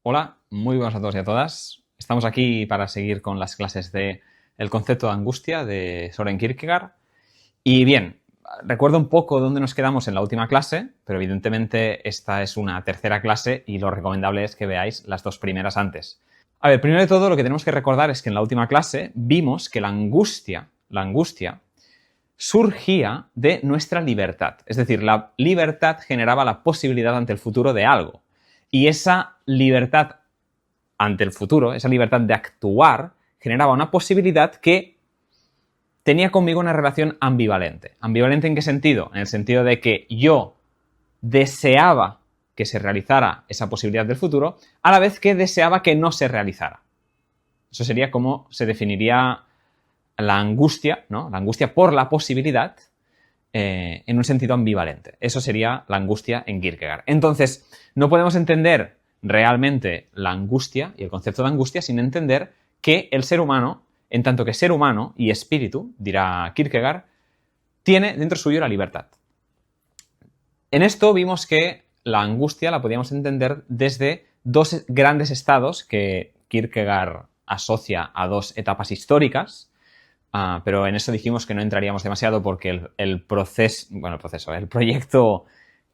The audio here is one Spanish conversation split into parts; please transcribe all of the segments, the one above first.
Hola, muy buenas a todos y a todas. Estamos aquí para seguir con las clases de el concepto de angustia de Soren Kierkegaard. Y bien, recuerdo un poco dónde nos quedamos en la última clase, pero evidentemente esta es una tercera clase y lo recomendable es que veáis las dos primeras antes. A ver, primero de todo lo que tenemos que recordar es que en la última clase vimos que la angustia surgía de nuestra libertad. Es decir, la libertad generaba la posibilidad ante el futuro de algo. Y esa libertad ante el futuro, esa libertad de actuar, generaba una posibilidad que tenía conmigo una relación ambivalente. ¿Ambivalente en qué sentido? En el sentido de que yo deseaba que se realizara esa posibilidad del futuro, a la vez que deseaba que no se realizara. Eso sería como se definiría la angustia, ¿no? La angustia por la posibilidad en un sentido ambivalente. Eso sería la angustia en Kierkegaard. Entonces, no podemos entender realmente la angustia y el concepto de angustia sin entender que el ser humano, en tanto que ser humano y espíritu, dirá Kierkegaard, tiene dentro suyo la libertad. En esto vimos que la angustia la podíamos entender desde dos grandes estados que Kierkegaard asocia a dos etapas históricas, pero en eso dijimos que no entraríamos demasiado porque el proyecto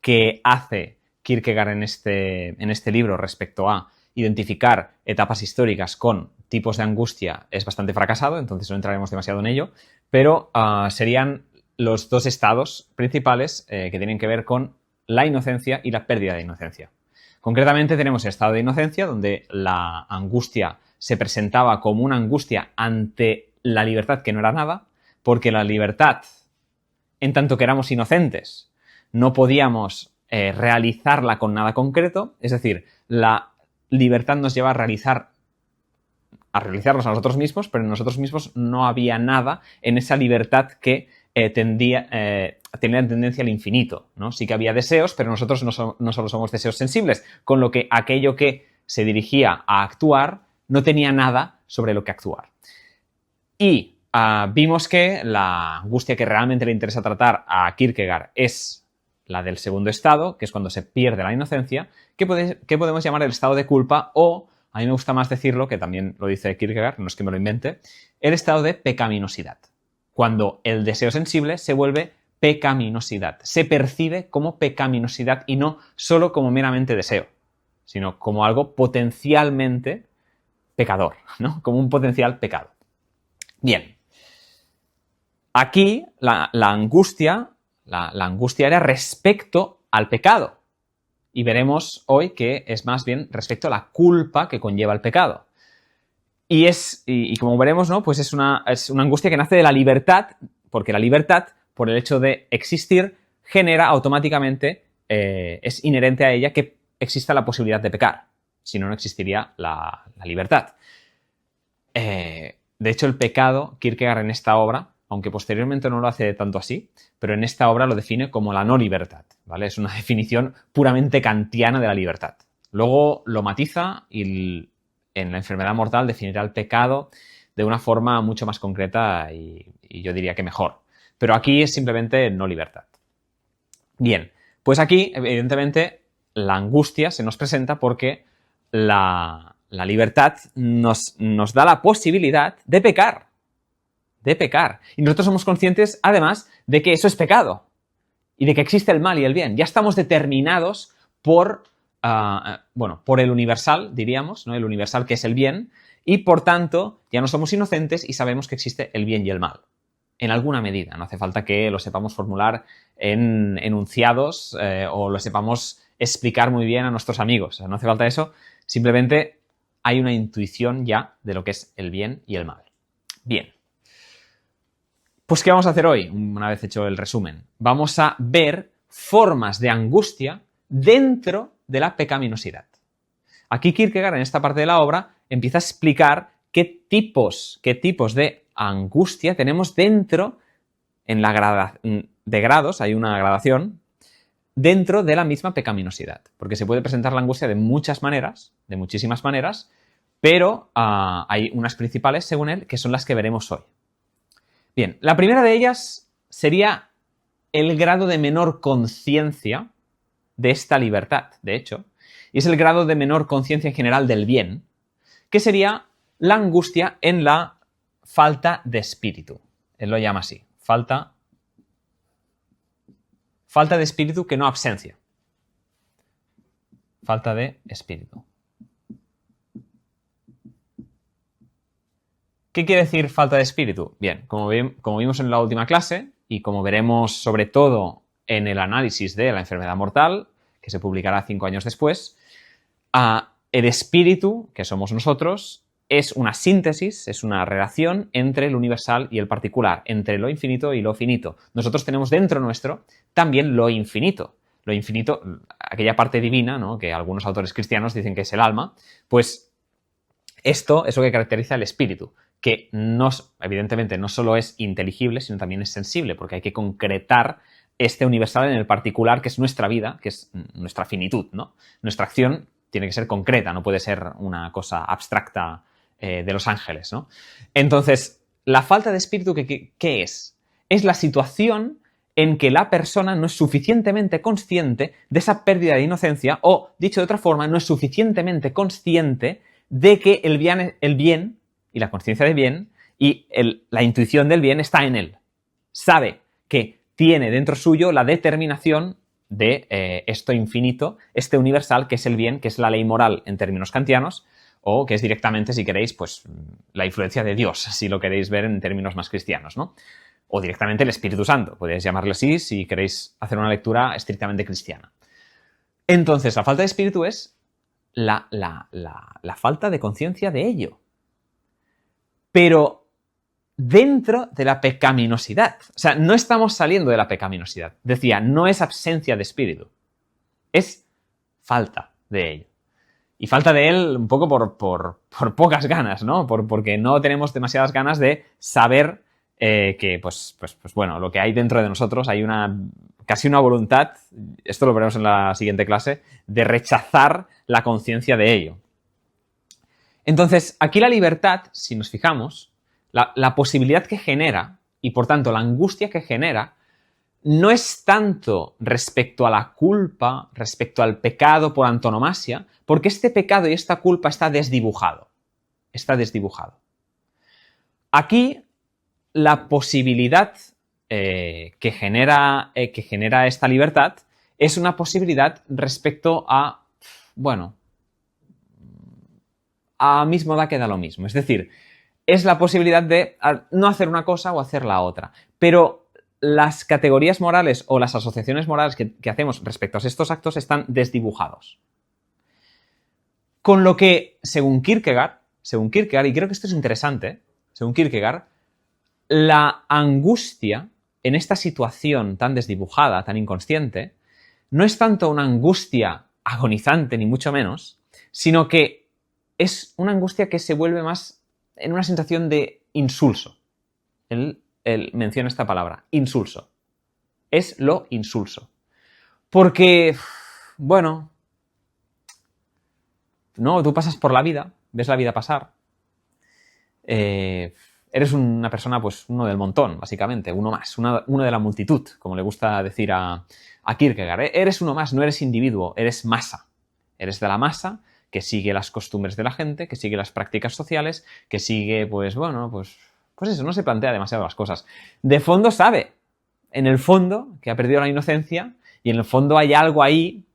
que hace Kierkegaard en este libro respecto a identificar etapas históricas con tipos de angustia es bastante fracasado, entonces no entraremos demasiado en ello, pero serían los dos estados principales que tienen que ver con la inocencia y la pérdida de inocencia. Concretamente tenemos el estado de inocencia, donde la angustia se presentaba como una angustia ante la libertad que no era nada, porque la libertad, en tanto que éramos inocentes, no podíamos realizarla con nada concreto, es decir, la libertad nos lleva a realizarnos a nosotros mismos, pero en nosotros mismos no había nada en esa libertad que tenía tendencia al infinito, ¿no? Sí que había deseos, pero nosotros no solo somos deseos sensibles, con lo que aquello que se dirigía a actuar no tenía nada sobre lo que actuar. Y vimos que la angustia que realmente le interesa tratar a Kierkegaard es la del segundo estado, que es cuando se pierde la inocencia, que podemos llamar el estado de culpa o, a mí me gusta más decirlo, que también lo dice Kierkegaard, no es que me lo invente, el estado de pecaminosidad. Cuando el deseo sensible se vuelve pecaminosidad. Se percibe como pecaminosidad y no solo como meramente deseo, sino como algo potencialmente pecador, ¿no? Como un potencial pecado. Bien. Aquí la angustia era respecto al pecado. Y veremos hoy que es más bien respecto a la culpa que conlleva el pecado. Y como veremos, ¿no? Pues es una angustia que nace de la libertad, porque la libertad, por el hecho de existir, genera automáticamente, es inherente a ella que exista la posibilidad de pecar. Si no, no existiría la libertad. De hecho, el pecado, Kierkegaard en esta obra, aunque posteriormente no lo hace tanto así, pero en esta obra lo define como la no libertad, ¿vale? Es una definición puramente kantiana de la libertad. Luego lo matiza y en la enfermedad mortal definirá el pecado de una forma mucho más concreta y yo diría que mejor. Pero aquí es simplemente no libertad. Bien, pues aquí, evidentemente, la angustia se nos presenta porque la libertad nos da la posibilidad de pecar. De pecar. Y nosotros somos conscientes, además, de que eso es pecado. Y de que existe el mal y el bien. Ya estamos determinados por el universal, diríamos, ¿no? El universal que es el bien. Y, por tanto, ya no somos inocentes y sabemos que existe el bien y el mal. En alguna medida. No hace falta que lo sepamos formular en enunciados o lo sepamos explicar muy bien a nuestros amigos. No hace falta eso. Simplemente hay una intuición ya de lo que es el bien y el mal. Bien. Pues, ¿qué vamos a hacer hoy? Una vez hecho el resumen. Vamos a ver formas de angustia dentro de la pecaminosidad. Aquí Kierkegaard, en esta parte de la obra, empieza a explicar qué tipos de angustia tenemos dentro, en la de grados, hay una gradación, dentro de la misma pecaminosidad. Porque se puede presentar la angustia de muchas maneras, de muchísimas maneras, pero hay unas principales, según él, que son las que veremos hoy. Bien, la primera de ellas sería el grado de menor conciencia de esta libertad, de hecho, y es el grado de menor conciencia en general del bien, que sería la angustia en la falta de espíritu. Él lo llama así, falta de espíritu, que no ausencia. Falta de espíritu. ¿Qué quiere decir falta de espíritu? Bien, como vimos en la última clase, y como veremos sobre todo en el análisis de la enfermedad mortal, que se publicará 5 años después, el espíritu, que somos nosotros, es una síntesis, es una relación entre el universal y el particular, entre lo infinito y lo finito. Nosotros tenemos dentro nuestro también lo infinito. Lo infinito, aquella parte divina, ¿no?, que algunos autores cristianos dicen que es el alma, pues esto es lo que caracteriza el espíritu, que evidentemente no solo es inteligible, sino también es sensible, porque hay que concretar este universal en el particular, que es nuestra vida, que es nuestra finitud, ¿no? Nuestra acción tiene que ser concreta, no puede ser una cosa abstracta de los ángeles, ¿no? Entonces, la falta de espíritu, ¿qué es? Es la situación en que la persona no es suficientemente consciente de esa pérdida de inocencia, o, dicho de otra forma, no es suficientemente consciente de que el bien y la conciencia de bien y la intuición del bien está en él. Sabe que tiene dentro suyo la determinación de esto infinito, este universal, que es el bien, que es la ley moral en términos kantianos, o que es directamente, si queréis, pues la influencia de Dios, si lo queréis ver en términos más cristianos, ¿no? O directamente el Espíritu Santo, podéis llamarle así si queréis hacer una lectura estrictamente cristiana. Entonces, la falta de espíritu es la falta de conciencia de ello. Pero dentro de la pecaminosidad. O sea, no estamos saliendo de la pecaminosidad. Decía, no es ausencia de espíritu. Es falta de ello. Y falta de él un poco por pocas ganas, ¿no? Porque no tenemos demasiadas ganas de saber que, pues bueno, lo que hay dentro de nosotros, hay casi una voluntad, esto lo veremos en la siguiente clase, de rechazar la conciencia de ello. Entonces, aquí la libertad, si nos fijamos, la posibilidad que genera, y por tanto la angustia que genera, no es tanto respecto a la culpa, respecto al pecado por antonomasia, porque este pecado y esta culpa está desdibujado. Está desdibujado. Aquí, la posibilidad que genera esta libertad es una posibilidad respecto a, bueno, a mismo da que da lo mismo. Es decir, es la posibilidad de no hacer una cosa o hacer la otra. Pero las categorías morales o las asociaciones morales que hacemos respecto a estos actos están desdibujados. Con lo que, según Kierkegaard, y creo que esto es interesante, según Kierkegaard, la angustia en esta situación tan desdibujada, tan inconsciente, no es tanto una angustia agonizante, ni mucho menos, sino que es una angustia que se vuelve más en una sensación de insulso. Él menciona esta palabra, insulso. Es lo insulso. Porque, bueno, no, tú pasas por la vida, ves la vida pasar. Eres una persona, pues, uno del montón, básicamente, uno más, uno de la multitud, como le gusta decir a Kierkegaard. Eres uno más, no eres individuo, eres masa. Eres de la masa que sigue las costumbres de la gente, que sigue las prácticas sociales, que sigue, pues, bueno, pues eso, no se plantea demasiado las cosas. De fondo sabe, en el fondo, que ha perdido la inocencia, y en el fondo hay algo ahí,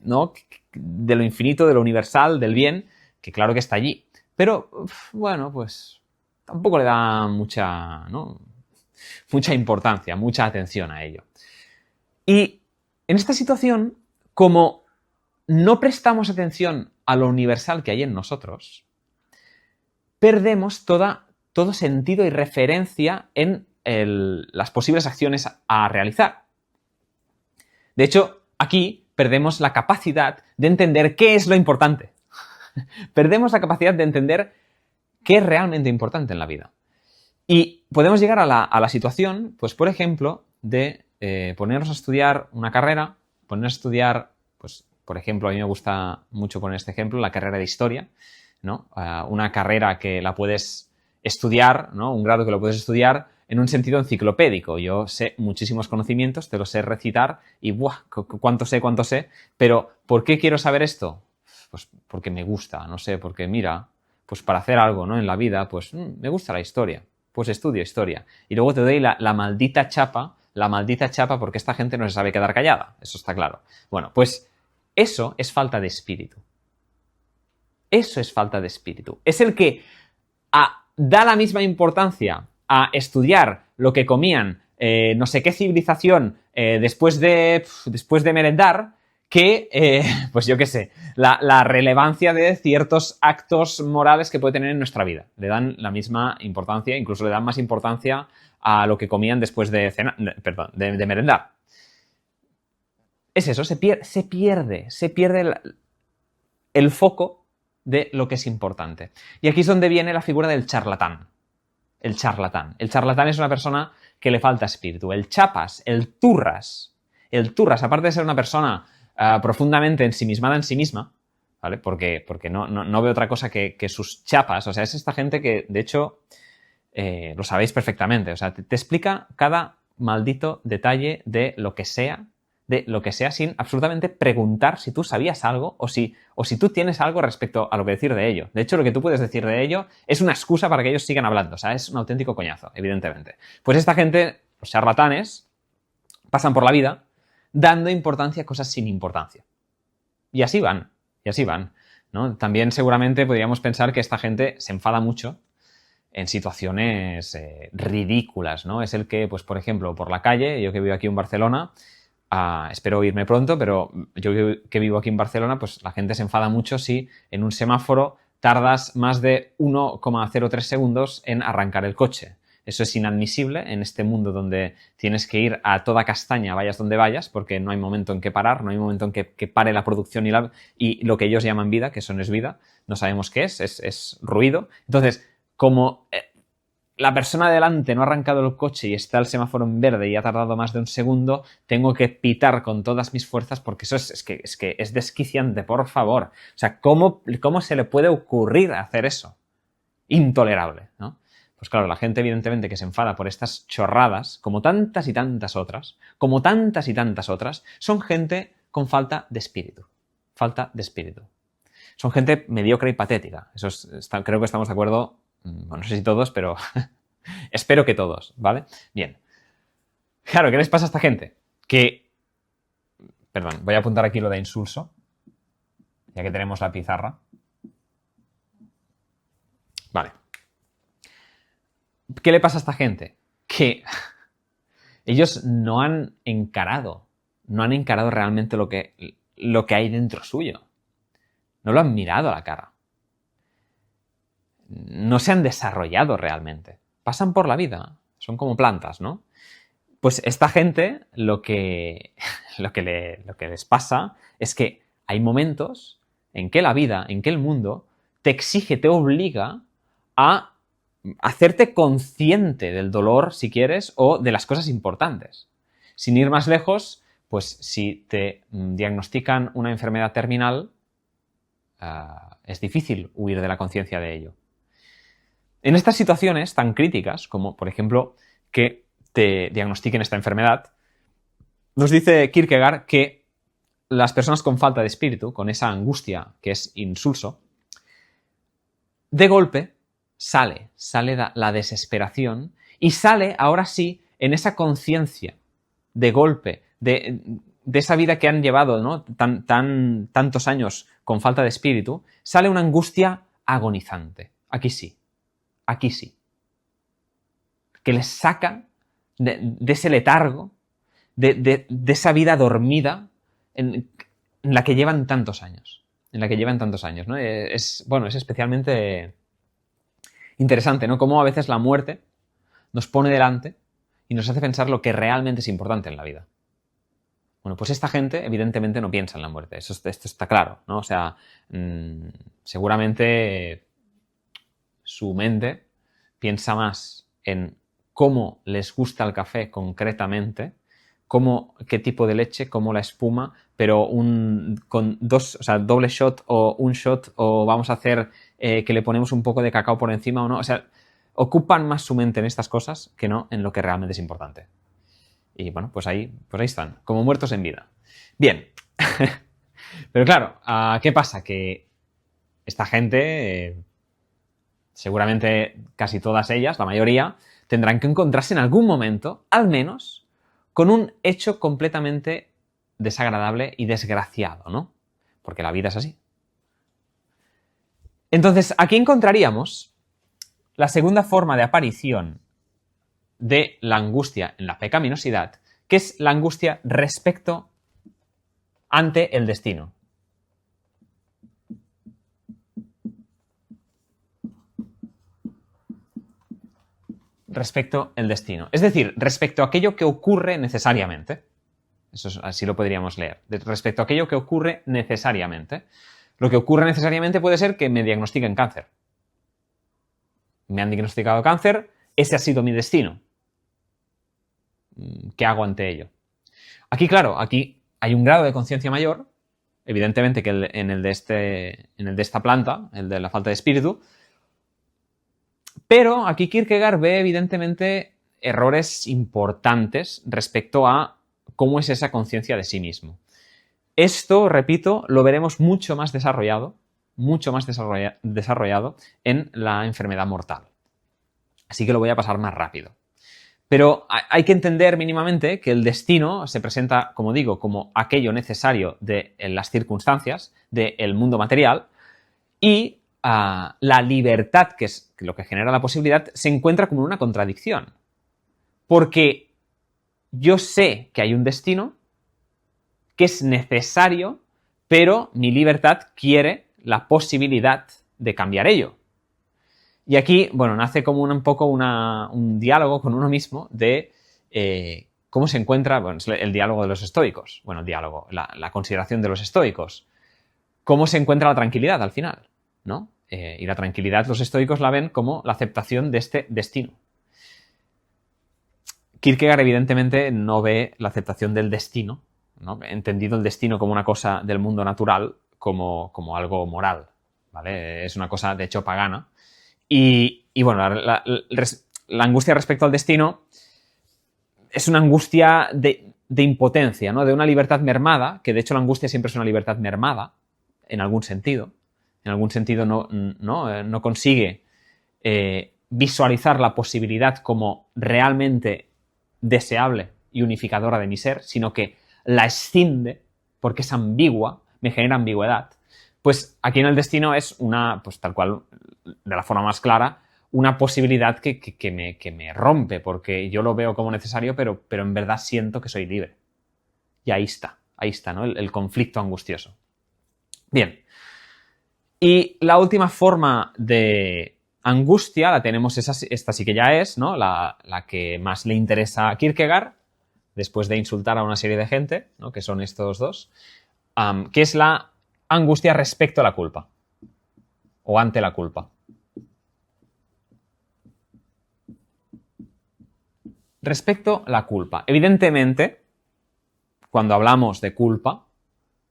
¿no?, de lo infinito, de lo universal, del bien, que claro que está allí. Pero, bueno, pues tampoco le da mucha importancia, mucha atención a ello. Y en esta situación, como no prestamos atención a lo universal que hay en nosotros, perdemos todo sentido y referencia en las posibles acciones a realizar. De hecho, aquí perdemos la capacidad de entender qué es lo importante. Perdemos la capacidad de entender qué es realmente importante en la vida. Y podemos llegar a la situación, pues por ejemplo, de ponernos a estudiar una carrera, ponernos a estudiar, pues por ejemplo, a mí me gusta mucho poner este ejemplo, la carrera de historia, ¿no? Una carrera que la puedes estudiar, ¿no? Un grado que lo puedes estudiar en un sentido enciclopédico. Yo sé muchísimos conocimientos, te los sé recitar y ¡buah! Cuánto sé, pero ¿por qué quiero saber esto? pues porque me gusta, no sé, porque mira, pues para hacer algo, ¿no? En la vida, pues me gusta la historia, pues estudio historia. Y luego te doy la maldita chapa porque esta gente no se sabe quedar callada, eso está claro. Bueno, pues eso es falta de espíritu. Eso es falta de espíritu. Es el que da la misma importancia a estudiar lo que comían no sé qué civilización después de merendar que, pues yo qué sé, la relevancia de ciertos actos morales que puede tener en nuestra vida. Le dan la misma importancia, incluso le dan más importancia a lo que comían después de merendar. Es eso, se pierde el foco de lo que es importante. Y aquí es donde viene la figura del charlatán. El charlatán. El charlatán es una persona que le falta espíritu. El chapas, el turras, aparte de ser una persona profundamente ensimismada en sí misma, ¿vale? Porque no veo otra cosa que sus chapas. O sea, es esta gente que, de hecho, lo sabéis perfectamente. O sea, te explica cada maldito detalle de lo que sea sin absolutamente preguntar si tú sabías algo o si tú tienes algo respecto a lo que decir de ello. De hecho, lo que tú puedes decir de ello es una excusa para que ellos sigan hablando. O sea, es un auténtico coñazo, evidentemente. Pues esta gente, los charlatanes, pasan por la vida dando importancia a cosas sin importancia. Y así van, ¿no? También seguramente podríamos pensar que esta gente se enfada mucho en situaciones ridículas, ¿no? Es el que, pues por ejemplo, por la calle, yo que vivo aquí en Barcelona, espero irme pronto, pero yo que vivo aquí en Barcelona, pues la gente se enfada mucho si en un semáforo tardas más de 1,03 segundos en arrancar el coche. Eso es inadmisible en este mundo donde tienes que ir a toda castaña, vayas donde vayas, porque no hay momento en que parar, no hay momento en que pare la producción y lo que ellos llaman vida, que eso no es vida, no sabemos qué es ruido. Entonces, como la persona de delante no ha arrancado el coche y está el semáforo en verde y ha tardado más de un segundo, tengo que pitar con todas mis fuerzas porque eso es que es desquiciante, por favor. O sea, ¿cómo se le puede ocurrir hacer eso? Intolerable, ¿no? Pues claro, la gente evidentemente que se enfada por estas chorradas, como tantas y tantas otras, son gente con falta de espíritu. Falta de espíritu. Son gente mediocre y patética. Creo que estamos de acuerdo. Bueno, no sé si todos, pero espero que todos, ¿vale? Bien. Claro, ¿qué les pasa a esta gente? Perdón, voy a apuntar aquí lo de insulso, ya que tenemos la pizarra. Vale. ¿Qué le pasa a esta gente? Que ellos no han encarado realmente lo que hay dentro suyo. No lo han mirado a la cara. No se han desarrollado realmente. Pasan por la vida. Son como plantas, ¿no? Pues esta gente lo que les pasa es que hay momentos en que la vida, en que el mundo te exige, te obliga a hacerte consciente del dolor, si quieres, o de las cosas importantes. Sin ir más lejos, pues si te diagnostican una enfermedad terminal, es difícil huir de la conciencia de ello. En estas situaciones tan críticas, como por ejemplo que te diagnostiquen esta enfermedad, nos dice Kierkegaard que las personas con falta de espíritu, con esa angustia que es insulso, de golpe sale la desesperación y sale ahora sí en esa conciencia de golpe de esa vida que han llevado, ¿no? tantos años con falta de espíritu, sale una angustia agonizante. Aquí sí. Que les saca de ese letargo, de esa vida dormida en la que llevan tantos años. ¿No? Es especialmente interesante, ¿no? Cómo a veces la muerte nos pone delante y nos hace pensar lo que realmente es importante en la vida. Bueno, pues esta gente evidentemente no piensa en la muerte. Esto está claro, ¿no? O sea, seguramente su mente piensa más en cómo les gusta el café concretamente, qué tipo de leche, cómo la espuma, pero con doble shot o un shot, o vamos a hacer que le ponemos un poco de cacao por encima o no. O sea, ocupan más su mente en estas cosas que no en lo que realmente es importante. Y bueno, pues ahí están, como muertos en vida. Bien. Pero claro, ¿qué pasa? Que esta gente, seguramente casi todas ellas, la mayoría, tendrán que encontrarse en algún momento, al menos, con un hecho completamente desagradable y desgraciado, ¿no? Porque la vida es así. Entonces, aquí encontraríamos la segunda forma de aparición de la angustia en la pecaminosidad, que es la angustia respecto ante el destino. Respecto al destino. Es decir, respecto a aquello que ocurre necesariamente. Eso así lo podríamos leer. Respecto a aquello que ocurre necesariamente. Lo que ocurre necesariamente puede ser que me diagnostiquen cáncer. Me han diagnosticado cáncer, ese ha sido mi destino. ¿Qué hago ante ello? Aquí, claro, aquí hay un grado de conciencia mayor, evidentemente que en el de esta planta, el de la falta de espíritu, pero aquí Kierkegaard ve evidentemente errores importantes respecto a cómo es esa conciencia de sí mismo. Esto, repito, lo veremos mucho más desarrollado en la enfermedad mortal. Así que lo voy a pasar más rápido. Pero hay que entender mínimamente que el destino se presenta, como digo, como aquello necesario de las circunstancias del mundo material y la libertad, que es lo que genera la posibilidad, se encuentra como una contradicción. Porque yo sé que hay un destino que es necesario, pero mi libertad quiere la posibilidad de cambiar ello. Y aquí, bueno, nace como un poco un diálogo con uno mismo de cómo se encuentra, bueno, el diálogo de los estoicos, bueno, el diálogo, la consideración de los estoicos. ¿Cómo se encuentra la tranquilidad al final? ¿No? Y la tranquilidad los estoicos la ven como la aceptación de este destino. Kierkegaard evidentemente no ve la aceptación del destino, ¿no? Entendido el destino como una cosa del mundo natural, como algo moral, ¿vale? Es una cosa de hecho pagana. Y bueno, la angustia respecto al destino es una angustia de impotencia, ¿no? De una libertad mermada, que de hecho la angustia siempre es una libertad mermada, en algún sentido. En algún sentido no consigue visualizar la posibilidad como realmente deseable y unificadora de mi ser, sino que la escinde porque es ambigua, me genera ambigüedad. Pues aquí en el destino es una, pues tal cual, de la forma más clara, una posibilidad que me rompe, porque yo lo veo como necesario, pero en verdad siento que soy libre. Y ahí está, ¿no? El conflicto angustioso. Bien. Y la última forma de angustia la tenemos, esta sí que ya es, ¿no? La que más le interesa a Kierkegaard, después de insultar a una serie de gente, ¿no? Que son estos dos, que es la angustia respecto a la culpa o ante la culpa. Respecto a la culpa. Evidentemente, cuando hablamos de culpa,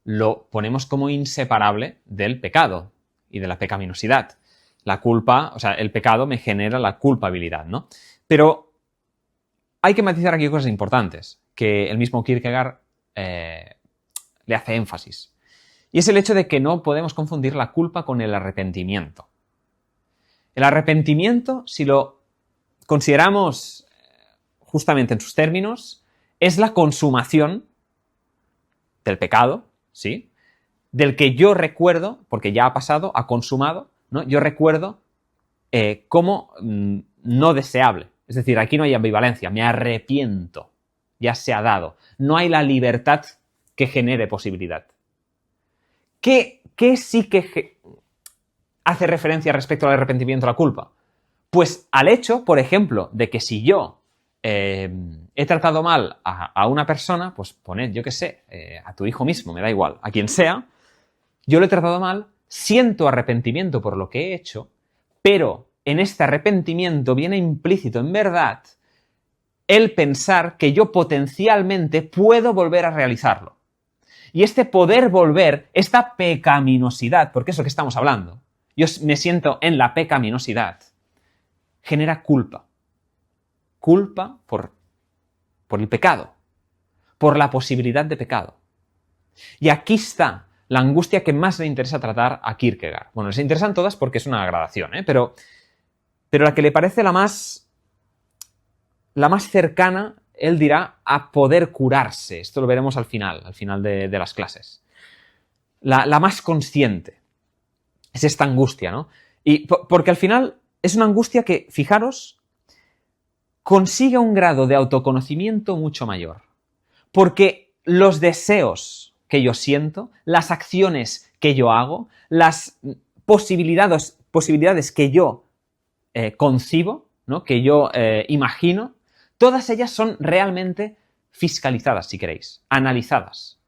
lo ponemos como inseparable del pecado y de la pecaminosidad. La culpa, o sea, el pecado me genera la culpabilidad, ¿no? Pero hay que matizar aquí cosas importantes, que el mismo Kierkegaard le hace énfasis. Y es el hecho de que no podemos confundir la culpa con el arrepentimiento. El arrepentimiento, si lo consideramos justamente en sus términos, es la consumación del pecado, ¿sí? Del que yo recuerdo, porque ya ha pasado, ha consumado, ¿no? Yo recuerdo como no deseable. Es decir, aquí no hay ambivalencia, me arrepiento, ya se ha dado. No hay la libertad que genere posibilidad. ¿Qué sí que hace referencia respecto al arrepentimiento a la culpa? Pues al hecho, por ejemplo, de que si yo he tratado mal a una persona, pues poned, yo qué sé, a tu hijo mismo, me da igual, a quien sea, yo lo he tratado mal, siento arrepentimiento por lo que he hecho, pero en este arrepentimiento viene implícito, en verdad, el pensar que yo potencialmente puedo volver a realizarlo. Y este poder volver, esta pecaminosidad, porque es lo que estamos hablando, yo me siento en la pecaminosidad, genera culpa. Culpa por el pecado, por la posibilidad de pecado. Y aquí está la angustia que más le interesa tratar a Kierkegaard. Bueno, les interesan todas porque es una gradación, pero la que le parece la más cercana, él dirá, a poder curarse. Esto lo veremos al final de las clases. La más consciente es esta angustia, ¿no? Y porque al final es una angustia que, fijaros, consigue un grado de autoconocimiento mucho mayor. Porque los deseos que yo siento, las acciones que yo hago, las posibilidades que yo concibo, ¿no? Que yo imagino, todas ellas son realmente fiscalizadas, si queréis, analizadas.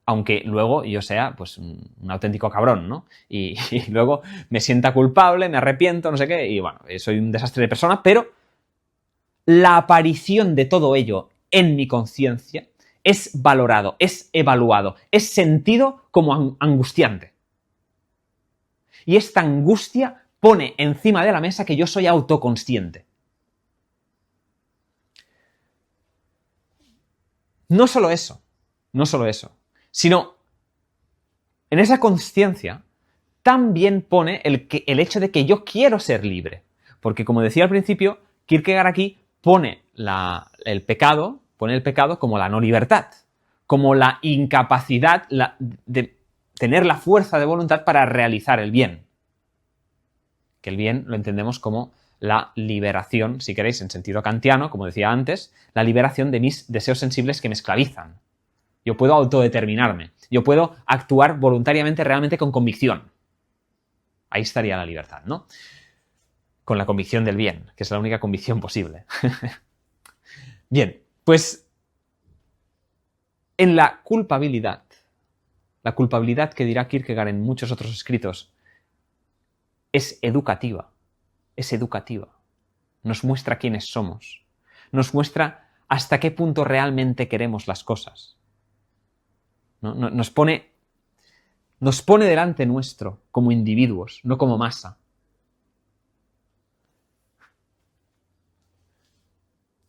Aunque luego yo sea pues un auténtico cabrón, ¿no? Y luego me sienta culpable, me arrepiento, no sé qué, y bueno, soy un desastre de persona, pero la aparición de todo ello en mi conciencia es valorado, es evaluado, es sentido como angustiante. Y esta angustia pone encima de la mesa que yo soy autoconsciente. No solo eso, sino en esa conciencia también pone el hecho de que yo quiero ser libre. Porque como decía al principio, Kierkegaard aquí pone el pecado como la no libertad, como la incapacidad de tener la fuerza de voluntad para realizar el bien. Que el bien lo entendemos como la liberación, si queréis, en sentido kantiano, como decía antes, la liberación de mis deseos sensibles que me esclavizan. Yo puedo autodeterminarme, yo puedo actuar voluntariamente, realmente con convicción. Ahí estaría la libertad, ¿no? Con la convicción del bien, que es la única convicción posible. Bien, pues en la culpabilidad que dirá Kierkegaard en muchos otros escritos, es educativa. Nos muestra quiénes somos. Nos muestra hasta qué punto realmente queremos las cosas. ¿No? Nos pone delante nuestro como individuos, no como masa.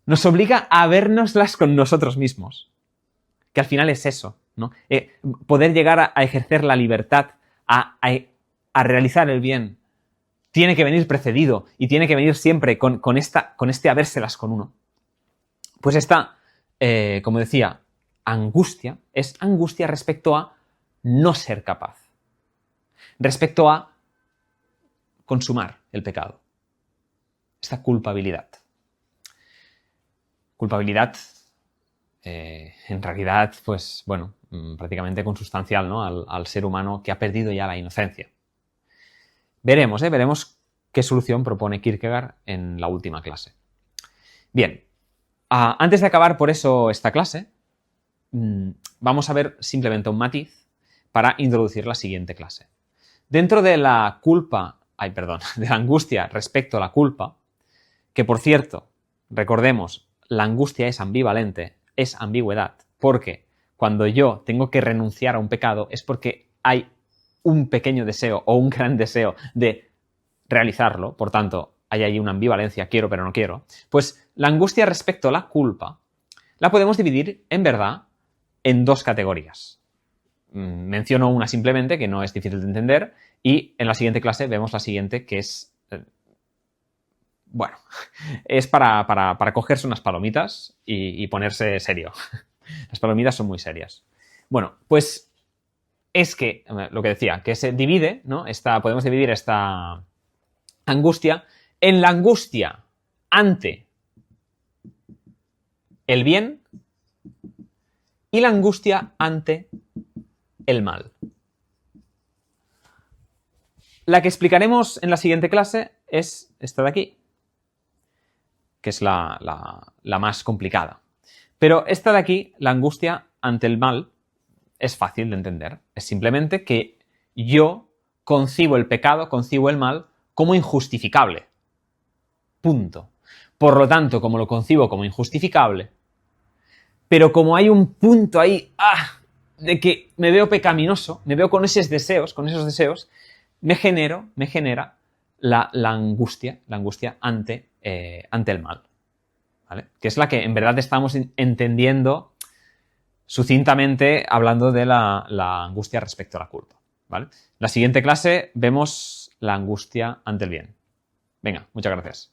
Nos obliga a vernoslas con nosotros mismos. Que al final es eso, ¿no? Poder llegar a ejercer la libertad, a realizar el bien, tiene que venir precedido y tiene que venir siempre con este habérselas con uno. Pues esta, como decía, angustia es angustia respecto a no ser capaz, respecto a consumar el pecado. Esta culpabilidad. Culpabilidad, en realidad, pues bueno, prácticamente consustancial, ¿no? al ser humano que ha perdido ya la inocencia. Veremos qué solución propone Kierkegaard en la última clase. Bien, antes de acabar por eso esta clase, vamos a ver simplemente un matiz para introducir la siguiente clase. Dentro de la de la angustia respecto a la culpa, que por cierto, recordemos, la angustia es ambivalente, es ambigüedad, porque cuando yo tengo que renunciar a un pecado es porque hay un pequeño deseo o un gran deseo de realizarlo, por tanto, hay ahí una ambivalencia, quiero pero no quiero, pues la angustia respecto a la culpa la podemos dividir, en verdad, en dos categorías. Menciono una simplemente, que no es difícil de entender, y en la siguiente clase vemos la siguiente, que es, bueno, es para cogerse unas palomitas y ponerse serio. Las palomitas son muy serias. Bueno, pues es que, lo que decía, que se divide, ¿no? Podemos dividir esta angustia en la angustia ante el bien y la angustia ante el mal. La que explicaremos en la siguiente clase es esta de aquí, que es la más complicada. Pero esta de aquí, la angustia ante el mal, es fácil de entender. Es simplemente que yo concibo el pecado, concibo el mal como injustificable. Punto. Por lo tanto, como lo concibo como injustificable, pero como hay un punto ahí de que me veo pecaminoso, me veo con esos deseos, me genera la angustia ante el mal. ¿Vale? Que es la que en verdad estamos entendiendo sucintamente hablando de la angustia respecto a la culpa, ¿vale? En la siguiente clase vemos la angustia ante el bien. Venga, muchas gracias.